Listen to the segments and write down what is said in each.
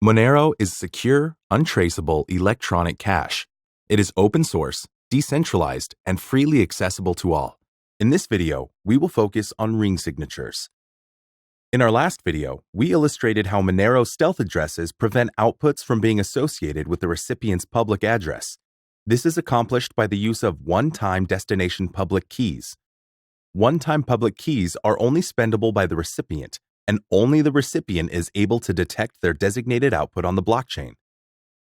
Monero is secure, untraceable electronic cash. It is open source, decentralized, and freely accessible to all. In this video, we will focus on ring signatures. In our last video, we illustrated how Monero stealth addresses prevent outputs from being associated with the recipient's public address. This is accomplished by the use of one-time destination public keys. One-time public keys are only spendable by the recipient, and only the recipient is able to detect their designated output on the blockchain.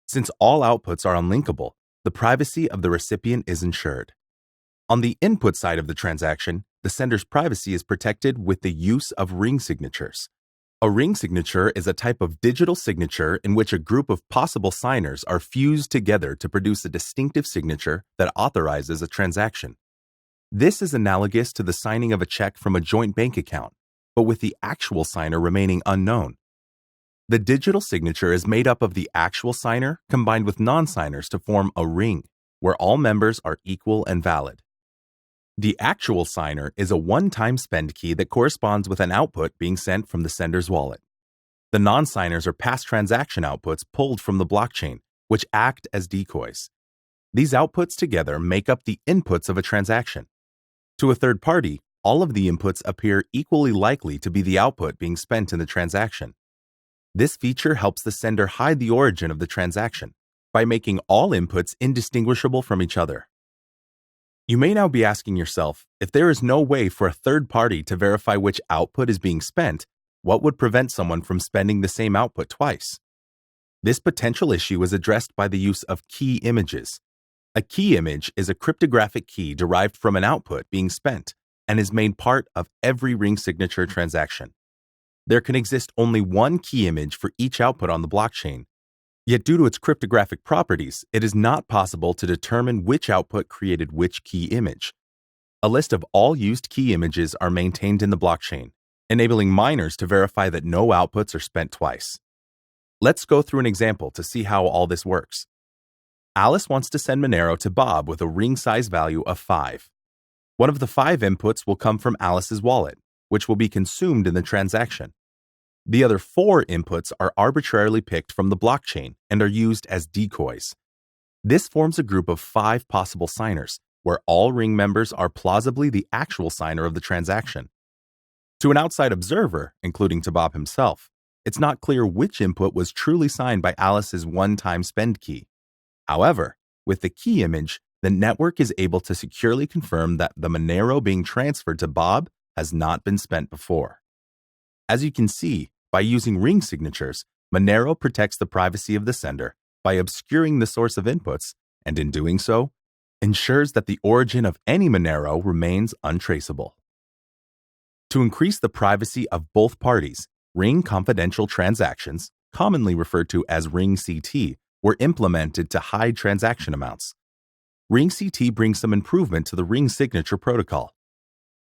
Since all outputs are unlinkable, the privacy of the recipient is ensured. On the input side of the transaction, the sender's privacy is protected with the use of ring signatures. A ring signature is a type of digital signature in which a group of possible signers are fused together to produce a distinctive signature that authorizes a transaction. This is analogous to the signing of a check from a joint bank account, but with the actual signer remaining unknown. The digital signature is made up of the actual signer combined with non-signers to form a ring, where all members are equal and valid. The actual signer is a one-time spend key that corresponds with an output being sent from the sender's wallet. The non-signers are past transaction outputs pulled from the blockchain, which act as decoys. These outputs together make up the inputs of a transaction. To a third party, all of the inputs appear equally likely to be the output being spent in the transaction. This feature helps the sender hide the origin of the transaction by making all inputs indistinguishable from each other. You may now be asking yourself, if there is no way for a third party to verify which output is being spent, what would prevent someone from spending the same output twice? This potential issue is addressed by the use of key images. A key image is a cryptographic key derived from an output being spent and is made part of every ring signature transaction. There can exist only one key image for each output on the blockchain. Yet due to its cryptographic properties, it is not possible to determine which output created which key image. A list of all used key images are maintained in the blockchain, enabling miners to verify that no outputs are spent twice. Let's go through an example to see how all this works. Alice wants to send Monero to Bob with a ring size value of 5. One of the 5 inputs will come from Alice's wallet, which will be consumed in the transaction. The other 4 inputs are arbitrarily picked from the blockchain and are used as decoys. This forms a group of 5 possible signers, where all ring members are plausibly the actual signer of the transaction. To an outside observer, including to Bob himself, it's not clear which input was truly signed by Alice's one-time spend key. However, with the key image, the network is able to securely confirm that the Monero being transferred to Bob has not been spent before. As you can see, by using ring signatures, Monero protects the privacy of the sender by obscuring the source of inputs, and in doing so, ensures that the origin of any Monero remains untraceable. To increase the privacy of both parties, ring confidential transactions, commonly referred to as ring CT, were implemented to hide transaction amounts. Ring CT brings some improvement to the ring signature protocol.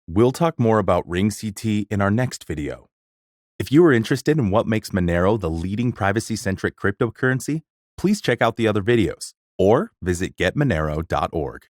We'll talk more about ring CT in our next video. If you are interested in what makes Monero the leading privacy-centric cryptocurrency, please check out the other videos or visit getmonero.org.